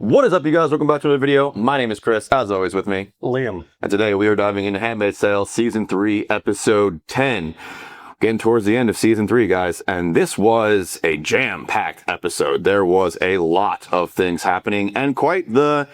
What is up, you guys? Welcome back to another video. My name is Chris, as always with me, Liam. And today we are diving into Handmaid's Tale Season 3, Episode 10. Getting towards the end of Season 3, guys, and this was a jam-packed episode. There was a lot of things happening, and quite the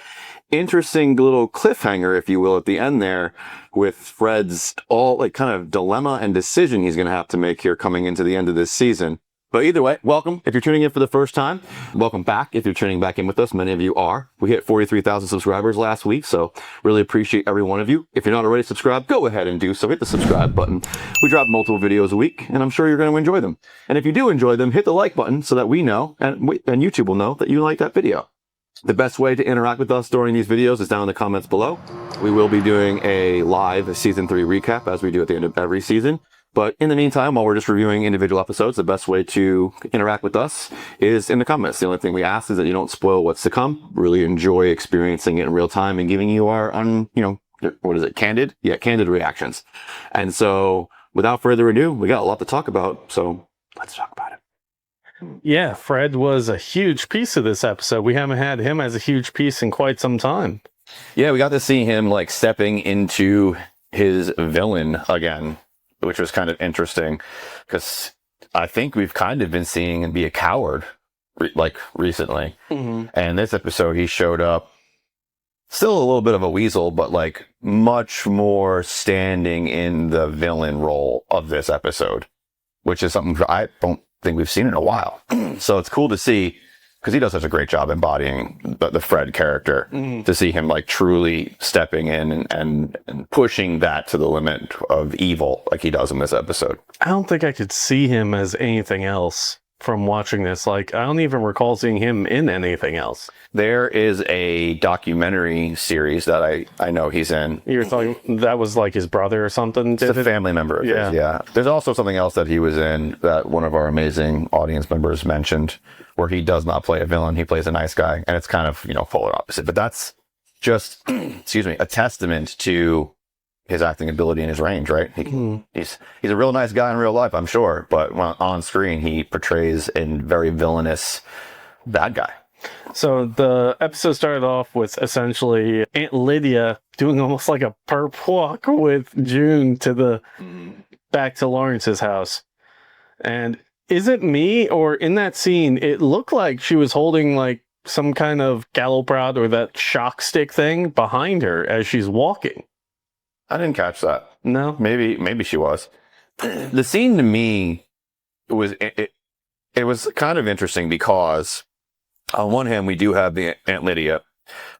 interesting little cliffhanger, if you will, at the end there, with Fred's kind of dilemma and decision he's going to have to make here coming into the end of this season. But either way, welcome. If you're tuning in for the first time, welcome back. If you're tuning back in with us, many of you are. We hit 43,000 subscribers last week, so really appreciate every one of you. If you're not already subscribed, go ahead and do so. Hit the subscribe button. We drop multiple videos a week, and I'm sure you're going to enjoy them. And if you do enjoy them, hit the like button so that we know, and YouTube will know that you like that video. The best way to interact with us during these videos is down in the comments below. We will be doing a live Season 3 recap, as we do at the end of every season. But in the meantime, while we're just reviewing individual episodes, the best way to interact with us is in the comments. The only thing we ask is that you don't spoil what's to come. Really enjoy experiencing it in real time and giving you our, candid? Yeah, candid reactions. And so, without further ado, we got a lot to talk about, so let's talk about it. Yeah, Fred was a huge piece of this episode. We haven't had him as a huge piece in quite some time. Yeah, we got to see him, stepping into his villain again, which was kind of interesting, because I think we've kind of been seeing him be a coward, recently. Mm-hmm. And this episode, he showed up, still a little bit of a weasel, but, much more standing in the villain role of this episode, which is something I don't think we've seen in a while. So it's cool to see, because he does such a great job embodying the Fred character, to see him truly stepping in and pushing that to the limit of evil like he does in this episode. I don't think I could see him as anything else from watching this. I don't even recall seeing him in anything else. There is a documentary series that I know he's in. You're talking, that was his brother or something? It's a family member of his, yeah. There's also something else that he was in that one of our amazing audience members mentioned, where he does not play a villain, he plays a nice guy, and it's kind of, polar opposite. But that's just, a testament to his acting ability and his range, right? He's a real nice guy in real life, I'm sure, but when on screen, he portrays a very villainous bad guy. So the episode started off with essentially Aunt Lydia doing almost like a perp walk with June back to Lawrence's house. And is it me, or in that scene, it looked like she was holding some kind of gallows prod or that shock stick thing behind her as she's walking? I didn't catch that. No? Maybe she was. The scene to me was it was kind of interesting because on one hand we do have the Aunt Lydia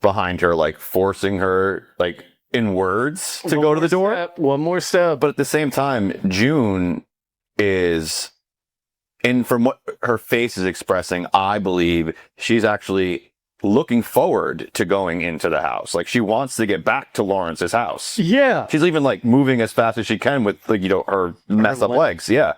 behind her, forcing her in words to go to the door. One more step. But at the same time, June is, and from what her face is expressing, I believe she's actually looking forward to going into the house. She wants to get back to Lawrence's house. Yeah. She's even moving as fast as she can with her messed up legs. Yeah.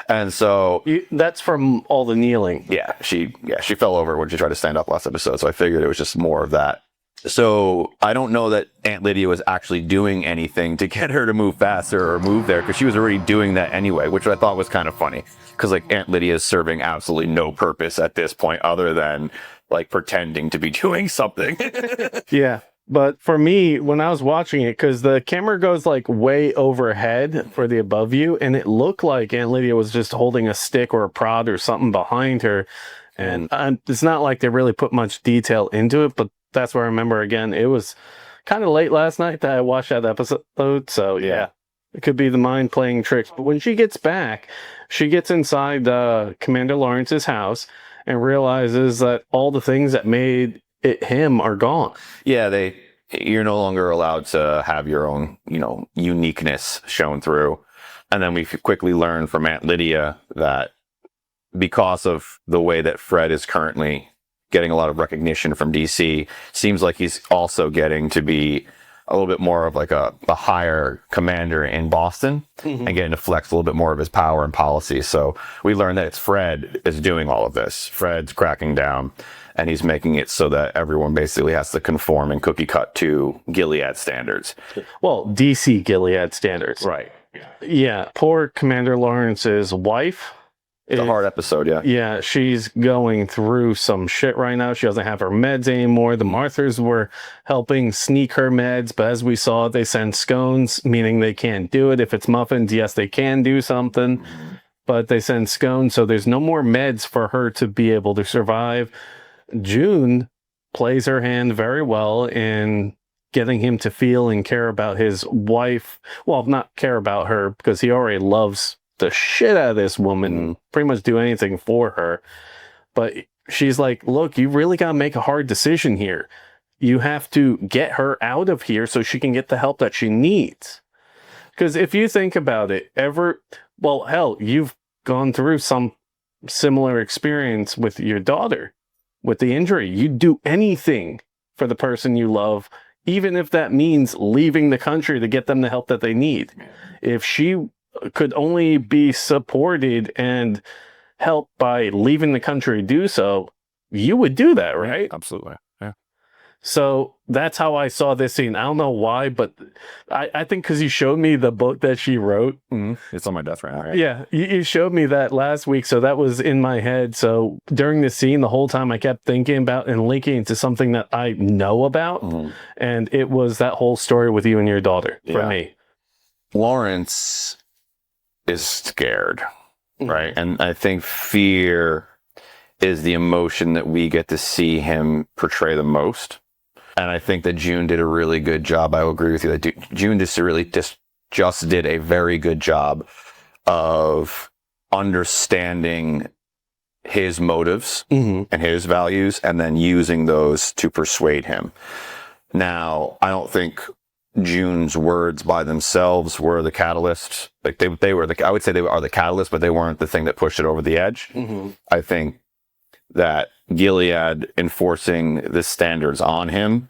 And so that's from all the kneeling. Yeah, she fell over when she tried to stand up last episode, so I figured it was just more of that. So I don't know that Aunt Lydia was actually doing anything to get her to move faster or move there, because she was already doing that anyway, which I thought was kind of funny, because Aunt Lydia is serving absolutely no purpose at this point other than pretending to be doing something. Yeah. But for me, when I was watching it, because the camera goes way overhead for the above view, and it looked like Aunt Lydia was just holding a stick or a prod or something behind her. And it's not like they really put much detail into it, but that's where I remember, again, it was kind of late last night that I watched that episode. So yeah, it could be the mind playing tricks. But when she gets back, she gets inside Commander Lawrence's house and realizes that all the things that made it him are gone. Yeah, you're no longer allowed to have your own, uniqueness shown through. And then we quickly learn from Aunt Lydia that because of the way that Fred is currently getting a lot of recognition from DC, seems like he's also getting to be a little bit more of a higher commander in Boston, and getting to flex a little bit more of his power and policy. So we learned that it's Fred is doing all of this. Fred's cracking down, and he's making it so that everyone basically has to conform and cookie cut to Gilead standards. Well, DC Gilead standards. Right. Yeah. Poor Commander Lawrence's wife It's a hard episode, yeah. Yeah, she's going through some shit right now. She doesn't have her meds anymore. The Marthas were helping sneak her meds, but as we saw, they send scones, meaning they can't do it. If it's muffins, yes, they can do something, but they send scones, so there's no more meds for her to be able to survive. June plays her hand very well in getting him to feel and care about his wife. Well, not care about her, because he already loves the shit out of this woman, pretty much do anything for her. But she's like, look, you really got to make a hard decision here. You have to get her out of here so she can get the help that she needs. Because if you think about it, well, hell, you've gone through some similar experience with your daughter, with the injury. You'd do anything for the person you love, even if that means leaving the country to get them the help that they need. If she could only be supported and helped by leaving the country to do so, you would do that, right? Absolutely. Yeah. So that's how I saw this scene. I don't know why, but I think because you showed me the book that she wrote. It's on my desk right now, right? Yeah, you showed me that last week, so that was in my head. So during the scene, the whole time I kept thinking about and linking to something that I know about, and it was that whole story with you and your daughter for me. Lawrence is scared, right? And I think fear is the emotion that we get to see him portray the most. And I think that June did a really good job. I will agree with you that June just did a very good job of understanding his motives and his values, and then using those to persuade him. Now, I don't think June's words by themselves were the catalyst. Like they were I would say they are the catalyst, but they weren't the thing that pushed it over the edge. I think that Gilead enforcing the standards on him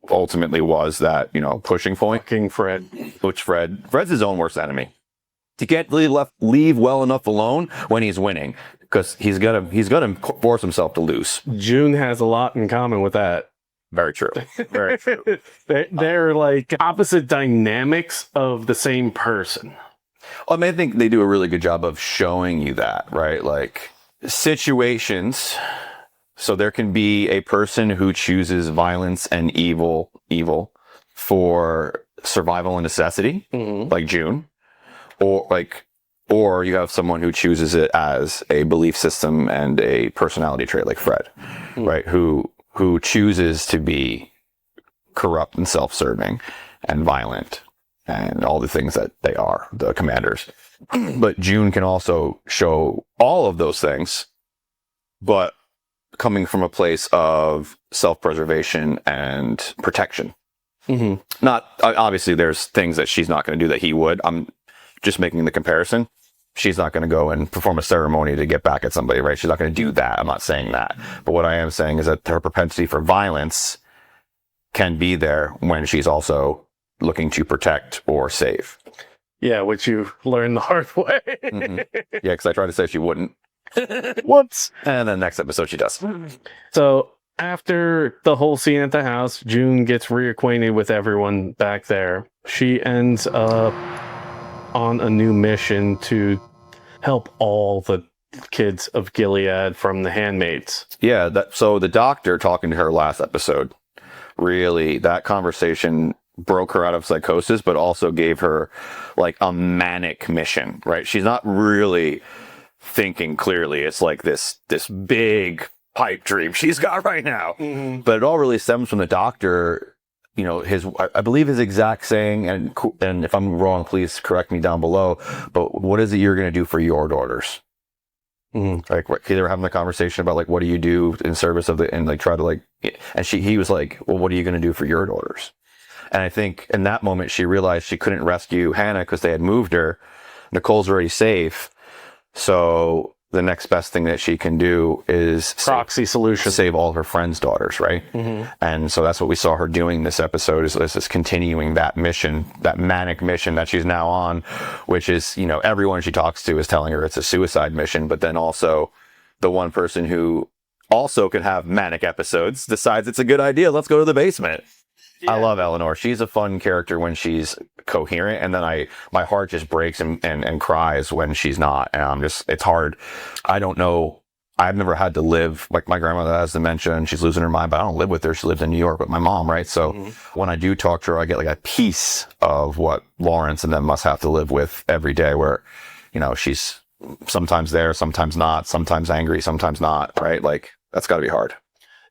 ultimately was that, pushing point. King Fred. Which Fred's his own worst enemy. To leave well enough alone when he's winning, because he's gonna force himself to lose. June has a lot in common with that. Very true. Very true. They're like opposite dynamics of the same person. I mean, I think they do a really good job of showing you that, right? Like situations. So there can be a person who chooses violence and evil for survival and necessity, like June, or you have someone who chooses it as a belief system and a personality trait, like Fred, right? Who chooses to be corrupt and self-serving and violent and all the things that they are, the commanders. But June can also show all of those things, but coming from a place of self-preservation and protection. Not obviously there's things that she's not going to do that he would. I'm just making the comparison. She's not going to go and perform a ceremony to get back at somebody, right? She's not going to do that. I'm not saying that. But what I am saying is that her propensity for violence can be there when she's also looking to protect or save. Yeah, which you learned the hard way. Yeah, because I tried to say she wouldn't. Whoops. And then next episode she does. So after the whole scene at the house, June gets reacquainted with everyone back there. She ends up on a new mission to help all the kids of Gilead from the Handmaids. Yeah, so the doctor talking to her last episode, really, that conversation broke her out of psychosis, but also gave her like a manic mission, right? She's not really thinking clearly. It's like this big pipe dream she's got right now. But it all really stems from the doctor, I believe his exact saying, and if I'm wrong, please correct me down below, but what is it you're going to do for your daughters? Like, they were having a conversation about, like, what do you do in service of and like try to, like, and he was like, well, what are you going to do for your daughters? And I think in that moment she realized she couldn't rescue Hannah because they had moved her. Nicole's already safe. So the next best thing that she can do is proxy solution, save all her friends' daughters, right? And so that's what we saw her doing this episode, is continuing that mission, that manic mission that she's now on, which is, everyone she talks to is telling her it's a suicide mission, but then also the one person who also can have manic episodes decides it's a good idea. Let's go to the basement. I love Eleanor. She's a fun character when she's coherent, and then my heart just breaks and cries when she's not. And it's hard. I don't know. I've never had to live, like my grandmother has dementia and she's losing her mind, but I don't live with her. She lives in New York with my mom, right? So when I do talk to her, I get like a piece of what Lawrence and them must have to live with every day, where, she's sometimes there, sometimes not, sometimes angry, sometimes not, right? Like, that's got to be hard.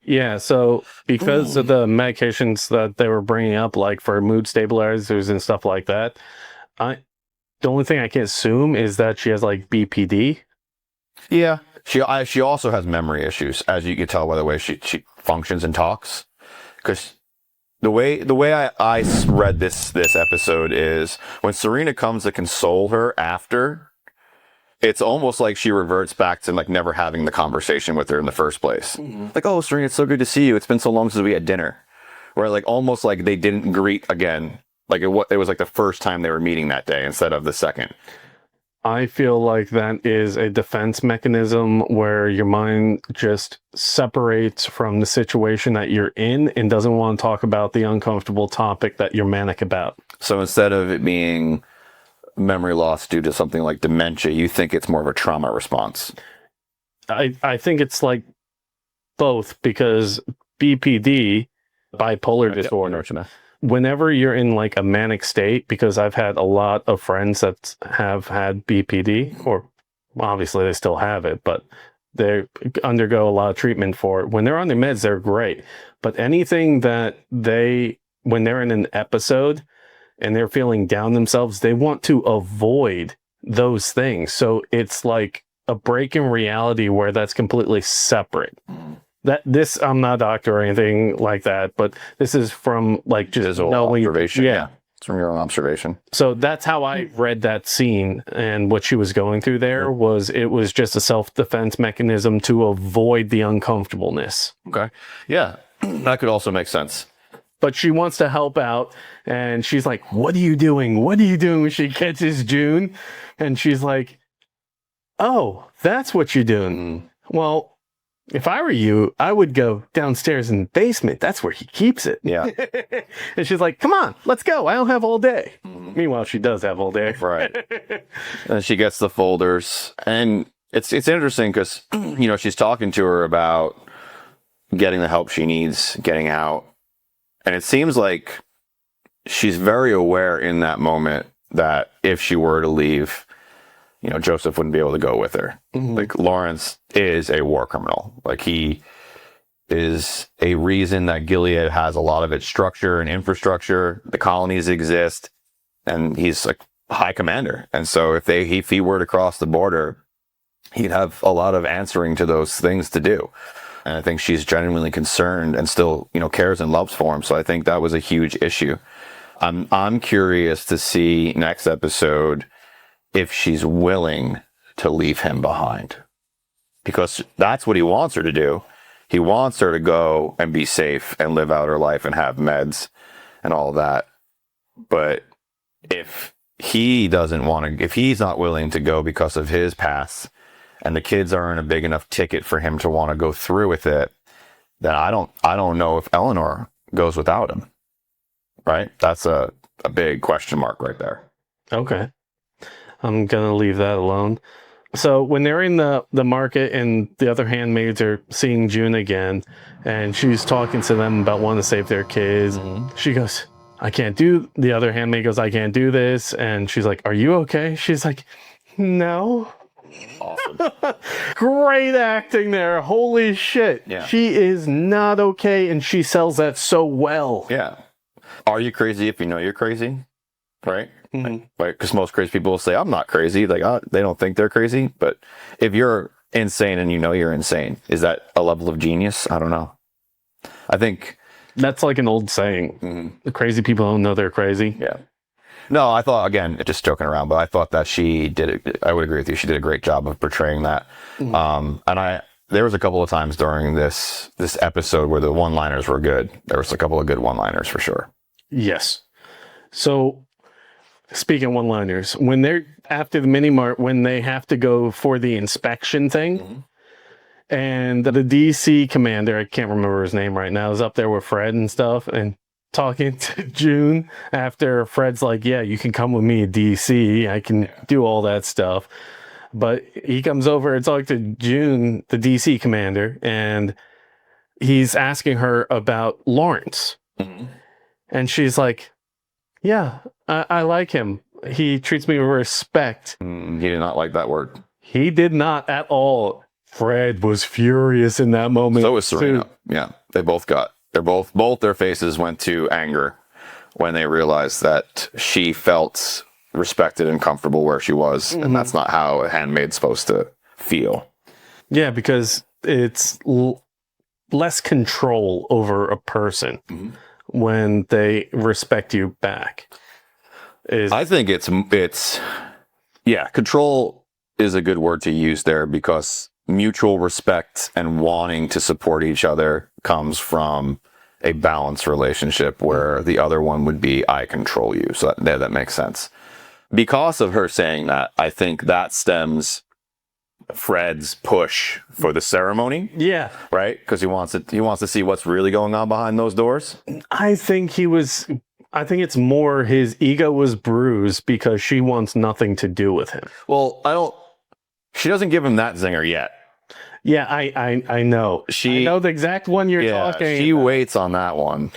Yeah, so because of the medications that they were bringing up, like for mood stabilizers and stuff like that, the only thing I can assume is that she has like BPD. Yeah. She also has memory issues, as you can tell by the way she functions and talks. Because the way I read this episode is when Serena comes to console her after, it's almost like she reverts back to like never having the conversation with her in the first place. Like, oh, Serena, it's so good to see you. It's been so long since we had dinner. Where like almost like they didn't greet again. Like it was like the first time they were meeting that day instead of the second. I feel like that is a defense mechanism where your mind just separates from the situation that you're in and doesn't want to talk about the uncomfortable topic that you're manic about. So instead of it being memory loss due to something like dementia, you think it's more of a trauma response? I think it's like both, because BPD, bipolar disorder, whenever you're in like a manic state, because I've had a lot of friends that have had BPD, or obviously they still have it, but they undergo a lot of treatment for it. When they're on their meds, they're great. But anything that when they're in an episode and they're feeling down themselves, they want to avoid those things. So it's like a break in reality where that's completely separate. I'm not a doctor or anything like that, but this is from like just knowing, observation. Yeah. It's from your own observation. So that's how I read that scene, and what she was going through there it was just a self-defense mechanism to avoid the uncomfortableness. Okay. Yeah. That could also make sense. But she wants to help out, and she's like, what are you doing? What are you doing? When she catches June, and she's like, oh, that's what you're doing. Well, if I were you, I would go downstairs in the basement. That's where he keeps it. Yeah. And she's like, come on, let's go. I don't have all day. Meanwhile, she does have all day. Right. And she gets the folders. And it's interesting because, she's talking to her about getting the help she needs, getting out. And it seems like she's very aware in that moment that if she were to leave, Joseph wouldn't be able to go with her. Like, Lawrence is a war criminal. Like, he is a reason that Gilead has a lot of its structure and infrastructure. The colonies exist, and he's like high commander. And so if he were to cross the border, he'd have a lot of answering to those things to do. And I think she's genuinely concerned and still, cares and loves for him. So I think that was a huge issue. I'm curious to see next episode if she's willing to leave him behind, because that's what he wants her to do. He wants her to go and be safe and live out her life and have meds and all that. But if he's not willing to go because of his past, and the kids aren't a big enough ticket for him to want to go through with it, then I don't know if Eleanor goes without him. Right? That's a big question mark right there. Okay. I'm going to leave that alone. So when they're in the market and the other handmaids are seeing June again, and she's talking to them about wanting to save their kids, she goes, the other handmaid goes, I can't do this. And she's like, are you okay? She's like, no. Awesome. Great acting there. Holy shit. Yeah. She is not okay, and she sells that so well. Yeah. Are you crazy if you know you're crazy? Right? Right, because most crazy people will say, I'm not crazy. Like, they don't think they're crazy. But if you're insane and you know you're insane, is that a level of genius? I don't know. I think that's like an old saying. The crazy people don't know they're crazy. Yeah. No, I thought, again, just joking around, but I thought that she did it. I would agree with you. She did a great job of portraying that. And there was a couple of times during this episode where the one-liners were good. There was a couple of good one-liners for sure. Yes. So, speaking of one-liners, when they're after the mini-mart, when they have to go for the inspection thing, and the DC commander, I can't remember his name right now, is up there with Fred and stuff, and talking to June after Fred's like, yeah, you can come with me to DC. I can do all that stuff. But he comes over and talks to June, the DC commander, and he's asking her about Lawrence. Mhm. And she's like, yeah, I like him. He treats me with respect. He did not like that word. He did not at all. Fred was furious in that moment. So was Serena. Yeah, both their faces went to anger when they realized that she felt respected and comfortable where she was, and that's not how a handmaid's supposed to feel. Yeah, because it's less control over a person when they respect you back. I think it's control is a good word to use there, because mutual respect and wanting to support each other comes from a balanced relationship where the other one would be, I control you. So that makes sense. Because of her saying that, I think that stems Fred's push for the ceremony. Yeah. Right? Because he wants to see what's really going on behind those doors. I think it's more his ego was bruised because she wants nothing to do with him. Well, she doesn't give him that zinger yet. Yeah, I know. I know the exact one you're talking. She waits on that one.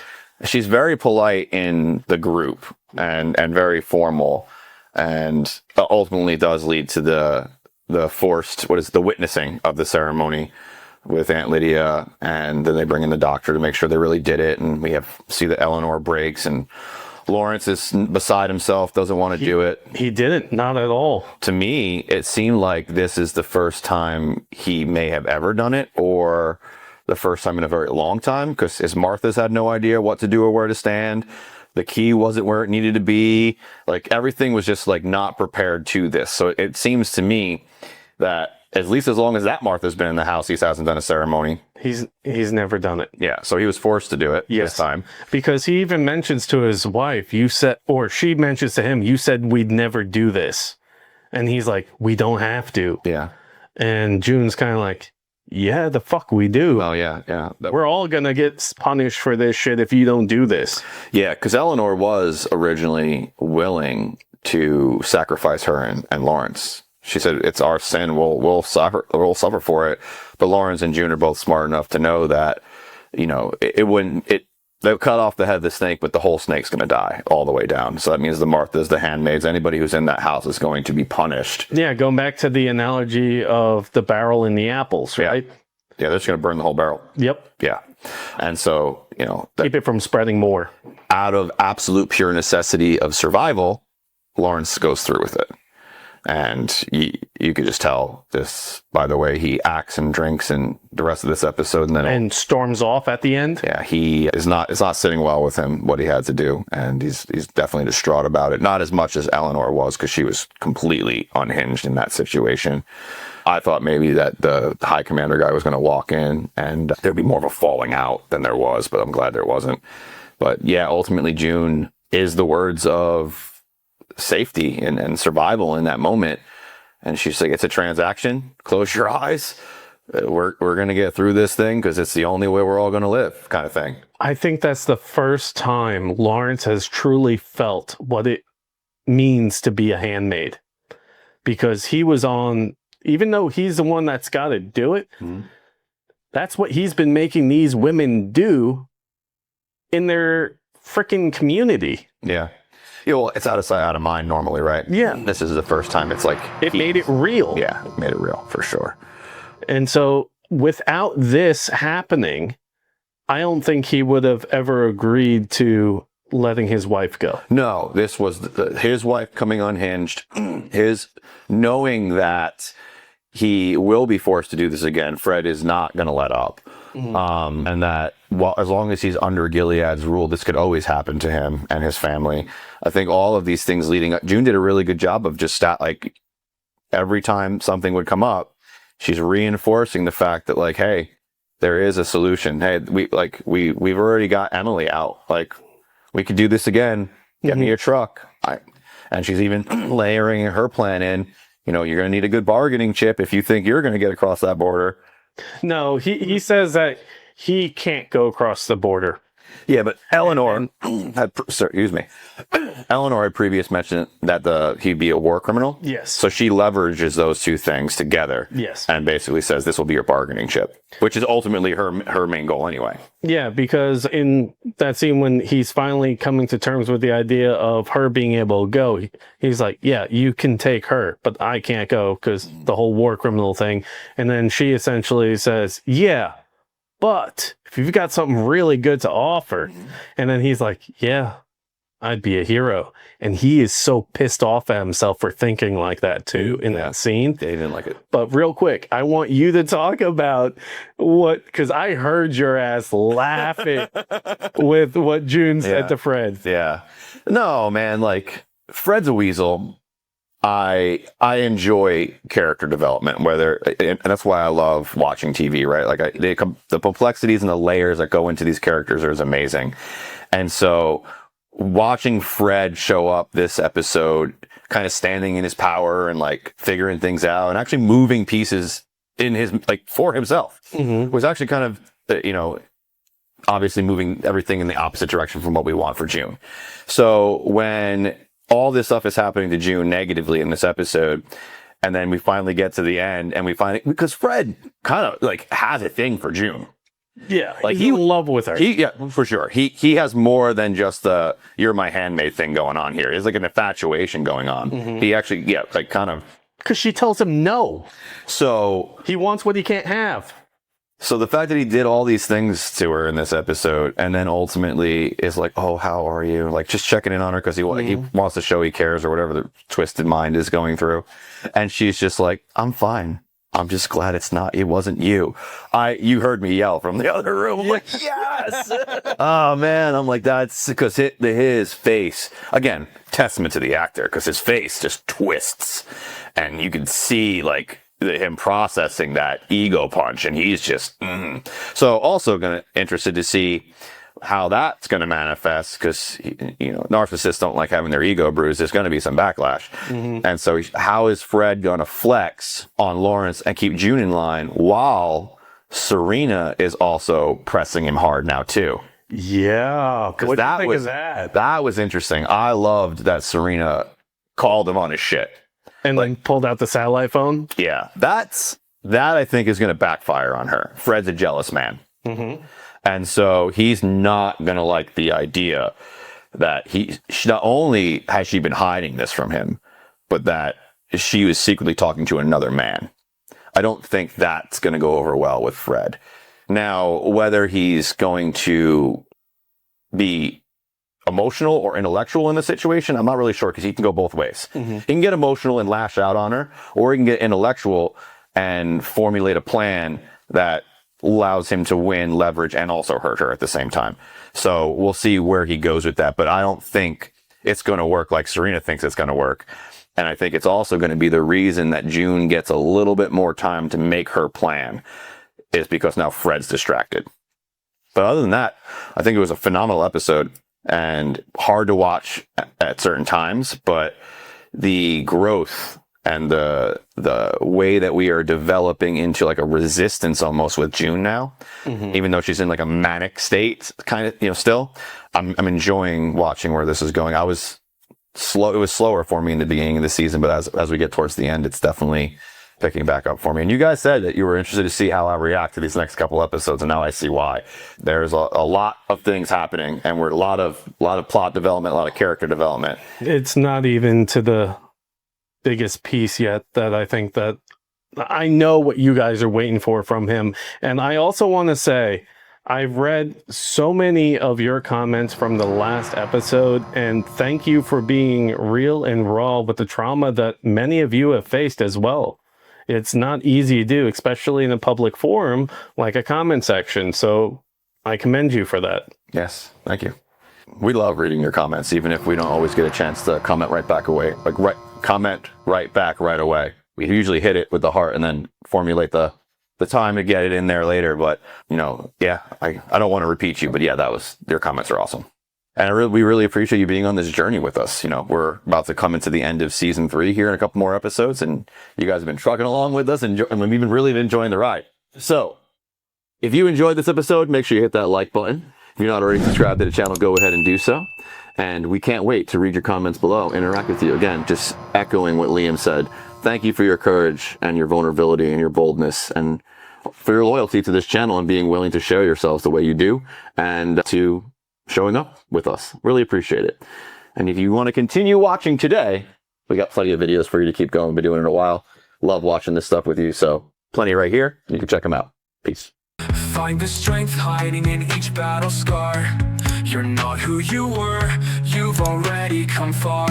She's very polite in the group and very formal, and ultimately does lead to the forced, the witnessing of the ceremony with Aunt Lydia, and then they bring in the doctor to make sure they really did it, and we see that Eleanor breaks, and Lawrence is beside himself, doesn't want to do it. He didn't, not at all. To me, it seemed like this is the first time he may have ever done it, or the first time in a very long time, because his Martha's had no idea what to do or where to stand. The key wasn't where it needed to be. Like, everything was just like not prepared to this. So it seems to me that at least as long as that Martha's been in the house, he hasn't done a ceremony. He's never done it. Yeah, so he was forced to do it this time. Because he even mentions to his wife, she mentions to him, you said we'd never do this. And he's like, we don't have to. Yeah. And June's kind of like, yeah, the fuck we do. Well, yeah. We're all going to get punished for this shit if you don't do this. Yeah, because Eleanor was originally willing to sacrifice her and Lawrence. She said, it's our sin. We'll suffer for it. But Lawrence and June are both smart enough to know that, they'll cut off the head of the snake, but the whole snake's going to die all the way down. So that means the Marthas, the handmaids, anybody who's in that house is going to be punished. Yeah, going back to the analogy of the barrel and the apples, right? Yeah, they're just going to burn the whole barrel. Yep. Yeah. And so, keep it from spreading more. Out of absolute pure necessity of survival, Lawrence goes through with it. And you could just tell this by the way he acts and drinks and the rest of this episode, and storms off at the end. Yeah, it's not sitting well with him what he had to do, and he's definitely distraught about it. Not as much as Eleanor was, because she was completely unhinged in that situation. I thought maybe that the High Commander guy was going to walk in and there'd be more of a falling out than there was, but I'm glad there wasn't. But yeah, ultimately June is the words of safety and survival in that moment, and she's like, it's a transaction, close your eyes, we're going to get through this thing because it's the only way we're all going to live, kind of thing. I think that's the first time Lawrence has truly felt what it means to be a handmaid, because he was on, even though he's the one that's got to do it, that's what he's been making these women do in their freaking community. Yeah. Yeah, well, it's out of sight, out of mind normally, right? Yeah. This is the first time it's like... It made it real. Yeah, it made it real, for sure. And so, without this happening, I don't think he would have ever agreed to letting his wife go. No, this was his wife coming unhinged, his knowing that he will be forced to do this again. Fred is not going to let up. And that as long as he's under Gilead's rule, this could always happen to him and his family. I think all of these things leading up, June did a really good job of just every time something would come up, she's reinforcing the fact that hey, there is a solution. Hey, we've already got Emily out. We could do this again. Get me your truck. And she's even layering her plan in. You're going to need a good bargaining chip if you think you're going to get across that border. No, he says that he can't go across the border. Yeah, but Eleanor excuse me. Eleanor had previous mentioned that he'd be a war criminal. Yes. So she leverages those two things together. Yes. And basically says this will be your bargaining chip, which is ultimately her main goal anyway. Yeah, because in that scene when he's finally coming to terms with the idea of her being able to go, he's like, yeah, you can take her, but I can't go because the whole war criminal thing. And then she essentially says, yeah, but if you've got something really good to offer. And then he's like, yeah, I'd be a hero. And he is so pissed off at himself for thinking like that too in that scene. They didn't like it. But real quick, I want you to talk about because I heard your ass laughing with what June said to Fred. Yeah. No, man, like Fred's a weasel. I enjoy character development, and that's why I love watching TV, right? Like the complexities and the layers that go into these characters is amazing. And so watching Fred show up this episode, kind of standing in his power and like figuring things out and actually moving pieces in his, like for himself, was actually kind of, obviously moving everything in the opposite direction from what we want for June. So when all this stuff is happening to June negatively in this episode, and then we finally get to the end and because Fred kind of like has a thing for June. Yeah, like he's in love with her. Yeah, for sure. He has more than just the "you're my handmaid" thing going on here. There's like an infatuation going on. He actually, like kind of, because she tells him no. So he wants what he can't have. So the fact that he did all these things to her in this episode, and then ultimately is like, "Oh, how are you?" Like just checking in on her because he wants to show he cares or whatever the twisted mind is going through, and she's just like, "I'm fine. I'm just glad it wasn't you." You heard me yell from the other room. I'm like, yes! Oh man, I'm like, that's because his face, again, testament to the actor, because his face just twists and you can see like him processing that ego punch, and he's just, So also interested to see how that's going to manifest, because narcissists don't like having their ego bruised. There's going to be some backlash. And so how is Fred going to flex on Lawrence and keep June in line while Serena is also pressing him hard now too? Yeah, because that was interesting. I loved that Serena called him on his shit and then pulled out the satellite phone. Yeah, that I think is going to backfire on her. Fred's a jealous man. And so he's not going to like the idea that not only has she been hiding this from him, but that she was secretly talking to another man. I don't think that's going to go over well with Fred. Now, whether he's going to be emotional or intellectual in the situation, I'm not really sure, because he can go both ways. He can get emotional and lash out on her, or he can get intellectual and formulate a plan that allows him to win, leverage, and also hurt her at the same time. So we'll see where he goes with that, but I don't think it's going to work like Serena thinks it's going to work. And I think it's also going to be the reason that June gets a little bit more time to make her plan, is because now Fred's distracted. But other than that, I think it was a phenomenal episode and hard to watch at certain times, but the growth and the way that we are developing into like a resistance almost with June now, even though she's in like a manic state, kind of, still, I'm enjoying watching where this is going. It was slower for me in the beginning of the season, but as we get towards the end, it's definitely picking back up for me. And you guys said that you were interested to see how I react to these next couple episodes, and now I see why. There's a lot of things happening, and we're a lot of plot development, a lot of character development. It's not even to the biggest piece yet that I think that I know what you guys are waiting for from him. And I also want to say, I've read so many of your comments from the last episode, and thank you for being real and raw with the trauma that many of you have faced as well. It's not easy to do, especially in a public forum like a comment section. So I commend you for that. Yes, thank you. We love reading your comments, even if we don't always get a chance to comment right back away. Comment right back right away. We usually hit it with the heart and then formulate the time to get it in there later. But, I don't want to repeat you, but yeah, your comments are awesome. And we really appreciate you being on this journey with us. We're about to come into the end of season 3 here in a couple more episodes, and you guys have been trucking along with us, and we've been really enjoying the ride. So if you enjoyed this episode, make sure you hit that like button. If you're not already subscribed to the channel, go ahead and do so. And we can't wait to read your comments below, interact with you. Again, just echoing what Liam said. Thank you for your courage and your vulnerability and your boldness, and for your loyalty to this channel and being willing to share yourselves the way you do, and to showing up with us. Really appreciate it. And if you want to continue watching today, we got plenty of videos for you to keep going. We've been doing it a while. Love watching this stuff with you. So plenty right here. You can check them out. Peace. Find the strength hiding in each battle scar. You're not who you were. You've already come far.